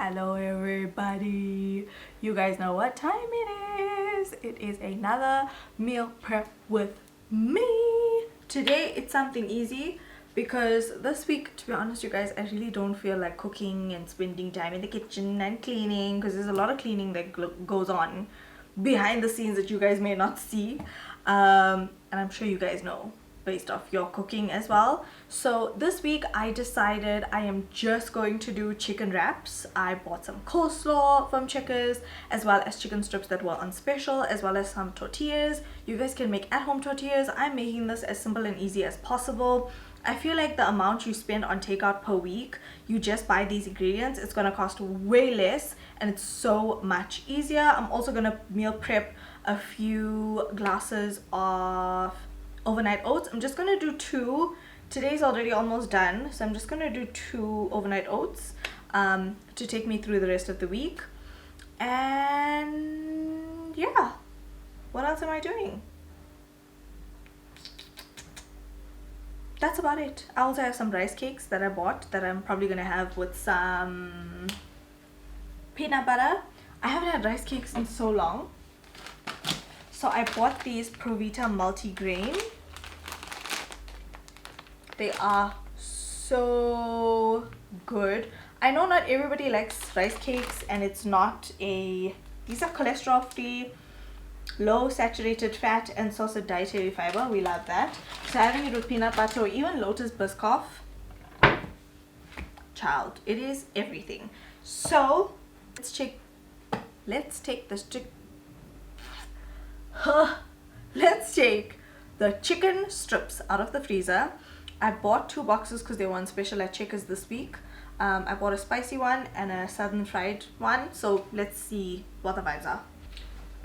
Hello everybody, you guys know what time it is. It is another meal prep with me. Today it's something easy because this week, to be honest you guys, I really don't feel like cooking and spending time in the kitchen and cleaning, because there's a lot of cleaning that goes on behind the scenes that you guys may not see, and I'm sure you guys know based off your cooking as well. So this week I decided I am just going to do chicken wraps. I bought some coleslaw from Checkers, as well as chicken strips that were on special, as well as some tortillas. You guys can make at-home tortillas. I'm making this as simple and easy as possible. I feel like the amount you spend on takeout per week, you just buy these ingredients, it's gonna cost way less and it's so much easier. I'm also gonna meal prep a few glasses of overnight oats. I'm just gonna do 2. Today's already almost done, so I'm just gonna do 2 overnight oats to take me through the rest of the week. And yeah, what else am I doing? That's about it. I also have some rice cakes that I bought that I'm probably gonna have with some peanut butter. I haven't had rice cakes in so long. So I bought these Provita multigrain. They are so good. I know not everybody likes rice cakes, and it's not a, these are cholesterol free, low saturated fat, and source of dietary fiber. We love that. So having it with peanut butter or even Lotus Biscoff, child, it is everything. So let's take the chicken strips out of the freezer. I bought 2 boxes because they were on special at Checkers this week. I bought a spicy one and a southern fried one. So let's see what the vibes are.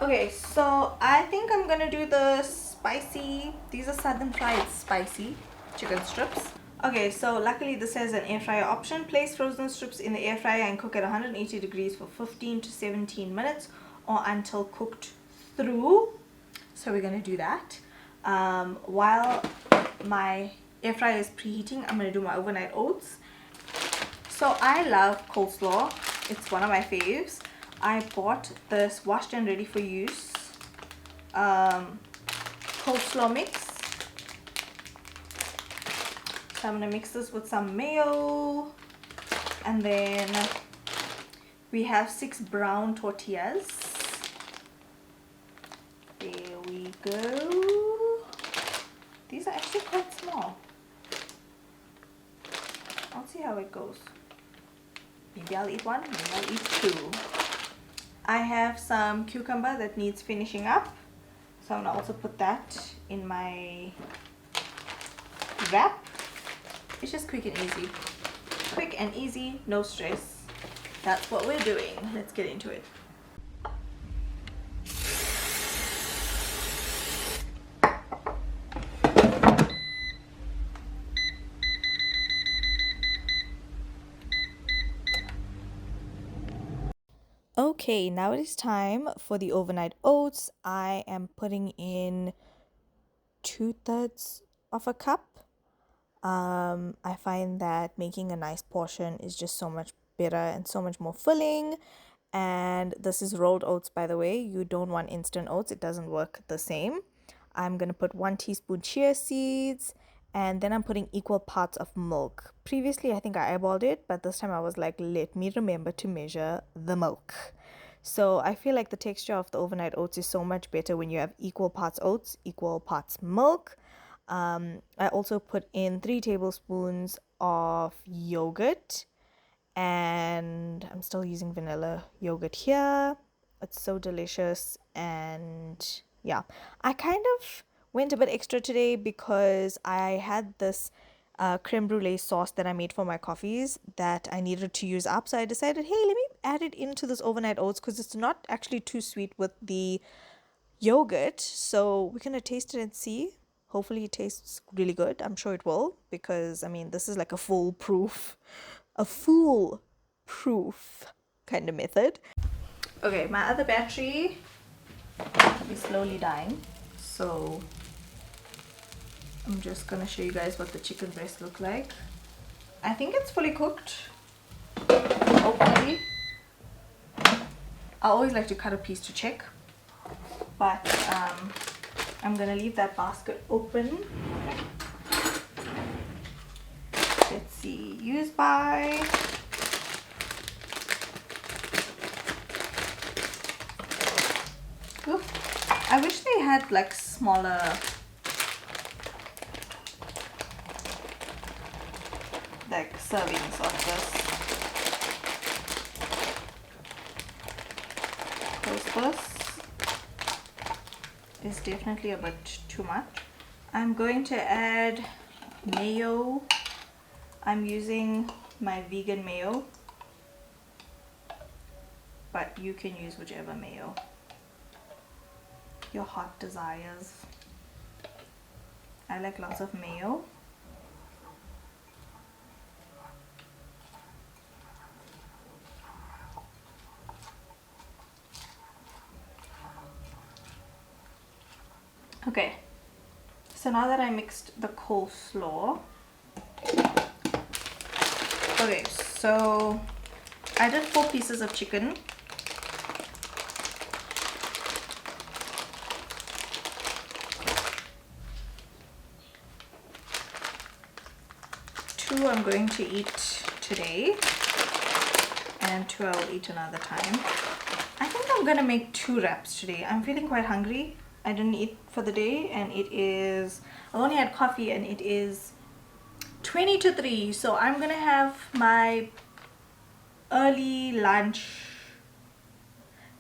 Okay, so I think I'm gonna do the spicy. These are southern fried spicy chicken strips. Okay, so luckily this has an air fryer option. Place frozen strips in the air fryer and cook at 180 degrees for 15 to 17 minutes or until cooked through. So we're gonna do that. While my air fryer is preheating, I'm gonna do my overnight oats. So I love coleslaw. It's one of my faves. I bought this washed and ready for use coleslaw mix. So I'm gonna mix this with some mayo, and then we have 6 brown tortillas. There we go. These are actually quite small. I'll see how it goes. Maybe I'll eat 1, maybe I'll eat 2. I have some cucumber that needs finishing up, so I'm gonna also put that in my wrap. It's just quick and easy. Quick and easy, no stress. That's what we're doing. Let's get into it. Okay, now it is time for the overnight oats. I am putting in 2/3 of a cup. I find that making a nice portion is just so much better and so much more filling. And this is rolled oats, by the way. You don't want instant oats, it doesn't work the same. I'm gonna put 1 teaspoon chia seeds, and then I'm putting equal parts of milk. Previously I think I eyeballed it, but this time I was like, let me remember to measure the milk. So I feel like the texture of the overnight oats is so much better when you have equal parts oats, equal parts milk. I also put in 3 tablespoons of yogurt, and I'm still using vanilla yogurt here. It's so delicious. And yeah, I kind of went a bit extra today because I had this creme brulee sauce that I made for my coffees that I needed to use up. So I decided, hey, let me add it into this overnight oats because it's not actually too sweet with the yogurt. So we're gonna taste it and see. Hopefully it tastes really good. I'm sure it will, because I mean this is like a foolproof kind of method. Okay, my other battery is slowly dying, so I'm just gonna show you guys what the chicken breast look like. I think it's fully cooked, hopefully. I always like to cut a piece to check, but I'm gonna leave that basket open. Let's see, use by. Ooh, I wish they had like smaller like servings of this. Because this is definitely a bit too much. I'm going to add mayo. I'm using my vegan mayo, but you can use whichever mayo your heart desires. I like lots of mayo. Okay, so now that I mixed the coleslaw, okay, so I did 4 pieces of chicken. Two I'm going to eat today, and 2 I will eat another time. I think I'm gonna make 2 wraps today. I'm feeling quite hungry. I didn't eat for the day, and it is, I only had coffee, and it is 20 to 3, so I'm gonna have my early lunch,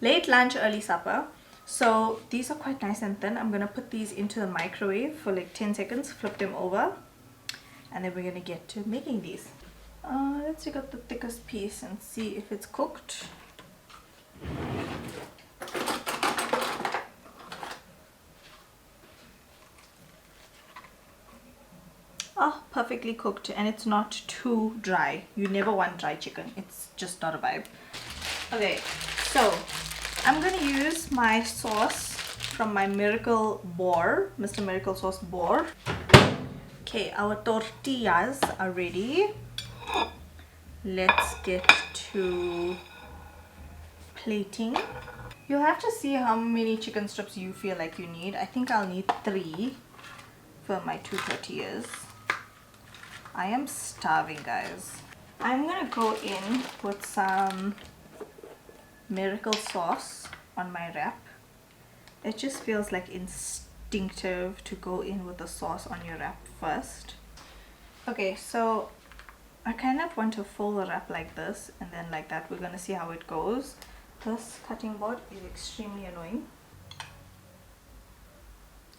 late lunch, early supper. So these are quite nice and thin. I'm gonna put these into the microwave for like 10 seconds, flip them over, and then we're gonna get to making these. Let's take out the thickest piece and see if it's cooked. Oh, perfectly cooked, and it's not too dry. You never want dry chicken. It's just not a vibe. Okay, so I'm gonna use my sauce from my Miracle Boar, Mr. Miracle Sauce Boar. Okay, our tortillas are ready. Let's get to plating. You'll have to see how many chicken strips you feel like you need. I think I'll need 3 for my 2 tortillas. I am starving, guys. I'm gonna go in with some Miracle sauce on my wrap. It just feels like instinctive to go in with the sauce on your wrap first. Okay, so I kind of want to fold the wrap like this and then like that. We're gonna see how it goes. This cutting board is extremely annoying.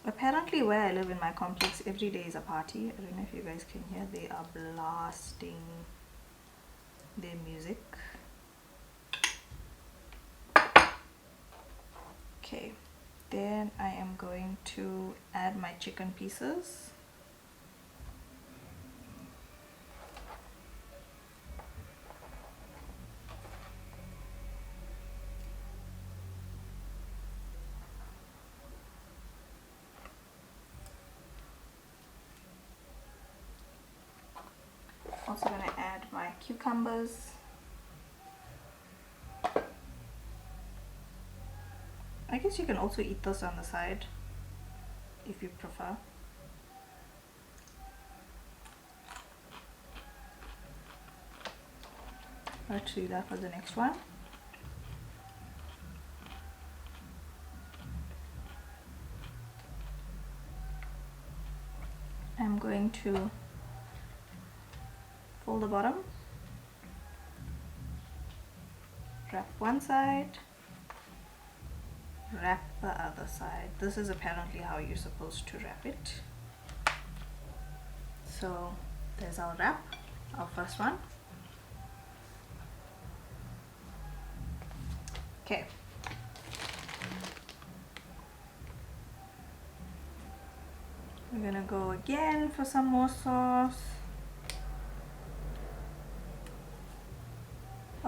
Apparently where I live in my complex, every day is a party. I don't know if you guys can hear. They are blasting their music. Okay, then I am going to add my chicken pieces. Also going to add my cucumbers. I guess you can also eat this on the side if you prefer. Let's do that for the next one. I'm going to fold the bottom, wrap one side, wrap the other side. This is apparently how you're supposed to wrap it. So there's our wrap, our first one. Okay. We're gonna go again for some more sauce.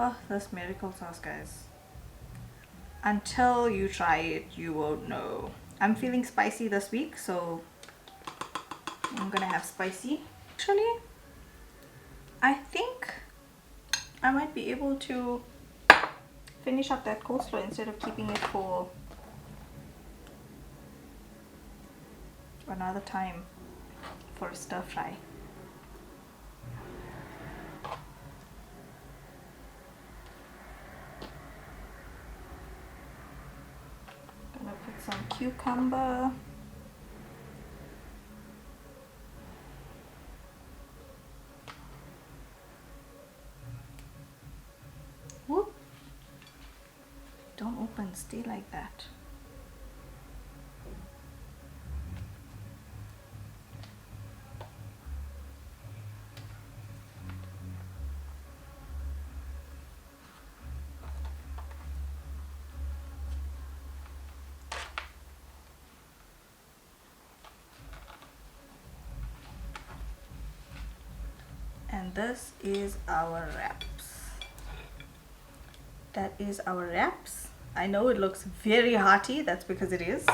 Oh, this Miracle sauce, guys. Until you try it, you won't know. I'm feeling spicy this week, so I'm gonna have spicy. Actually, I think I might be able to finish up that coleslaw instead of keeping it for another time for a stir fry. Gonna put some cucumber. Whoop. Don't open, stay like that. And this is our wraps. That is our wraps. I know it looks very hearty, that's because it is.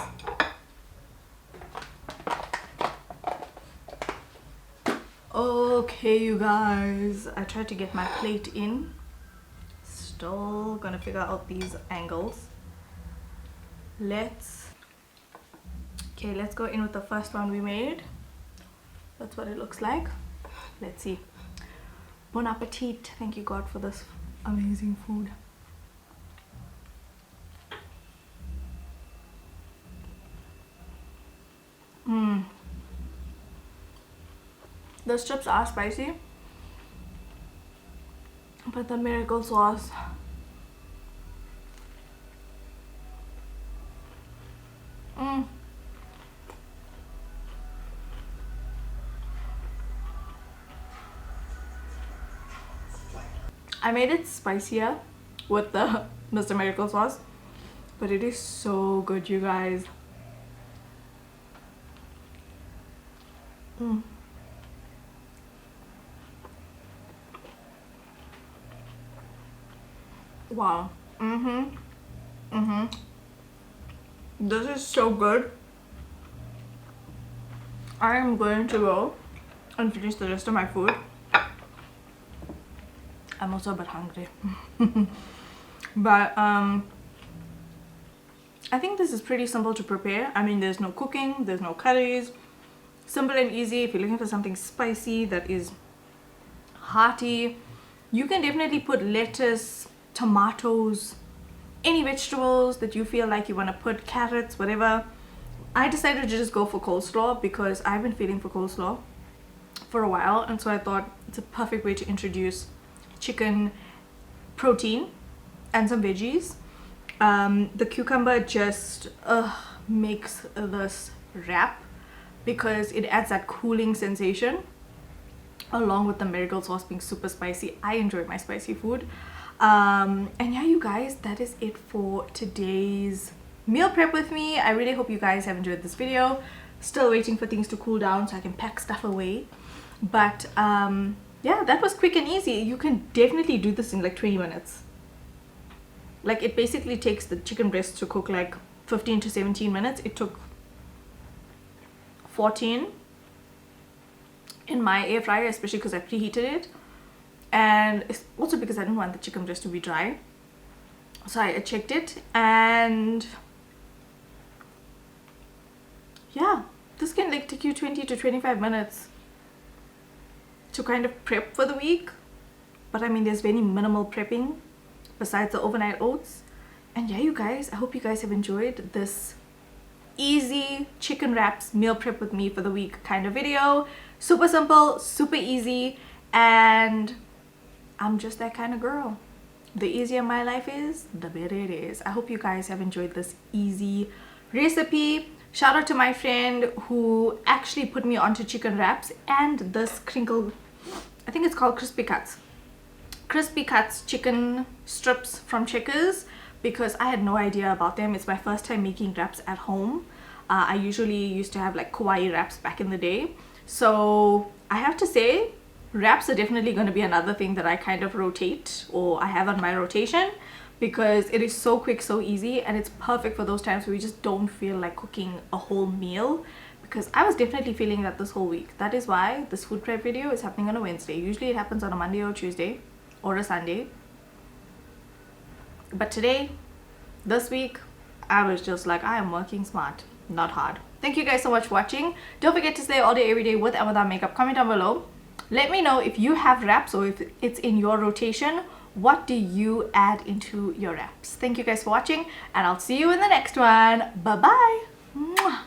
Okay, you guys, I tried to get my plate in. Still gonna figure out these angles. Let's go in with the first one we made. That's what it looks like. Let's see. Bon appetit. Thank you God for this amazing food. The strips are spicy, but the miracle sauce I made it spicier with the Mr. Miracle sauce, but it is so good, you guys. Wow. This is so good. I am going to go and finish the rest of my food. I'm also a bit hungry. But I think this is pretty simple to prepare. I mean, there's no cooking, there's no curries. Simple and easy. If you're looking for something spicy that is hearty, you can definitely put lettuce, tomatoes, any vegetables that you feel like you want to put, carrots, whatever. I decided to just go for coleslaw because I've been feeling for coleslaw for a while, and so I thought it's a perfect way to introduce chicken protein and some veggies. The cucumber just makes this wrap because it adds that cooling sensation along with the marigold sauce being super spicy. I enjoy my spicy food. And yeah, you guys, that is it for today's meal prep with me. I really hope you guys have enjoyed this video. Still waiting for things to cool down so I can pack stuff away. But yeah, that was quick and easy. You can definitely do this in like 20 minutes. Like, it basically takes the chicken breast to cook like 15 to 17 minutes. It took 14 in my air fryer, especially because I preheated it. And it's also because I didn't want the chicken breast to be dry. So I checked it, and yeah, this can like take you 20 to 25 minutes to kind of prep for the week. But I mean, there's very minimal prepping besides the overnight oats. And yeah, you guys, I hope you guys have enjoyed this easy chicken wraps meal prep with me for the week kind of video. Super simple, super easy, and I'm just that kind of girl. The easier my life is, the better it is. I hope you guys have enjoyed this easy recipe. Shout out to my friend who actually put me onto chicken wraps and this crinkle, I think it's called crispy cuts chicken strips from Checkers, because I had no idea about them. It's my first time making wraps at home. I usually used to have like kawaii wraps back in the day. So I have to say, wraps are definitely going to be another thing that I kind of rotate, or I have on my rotation, because it is so quick, so easy, and it's perfect for those times where we just don't feel like cooking a whole meal, because I was definitely feeling that this whole week. That is why this food prep video is happening on a Wednesday. Usually it happens on a Monday or Tuesday or a Sunday, But today, this week, I was just like, I am working smart, not hard. Thank you guys so much for watching. Don't forget to stay all day every day with and without makeup. Comment down below. Let me know if you have wraps or if it's in your rotation. What do you add into your wraps? Thank you guys for watching, and I'll see you in the next one. Bye bye.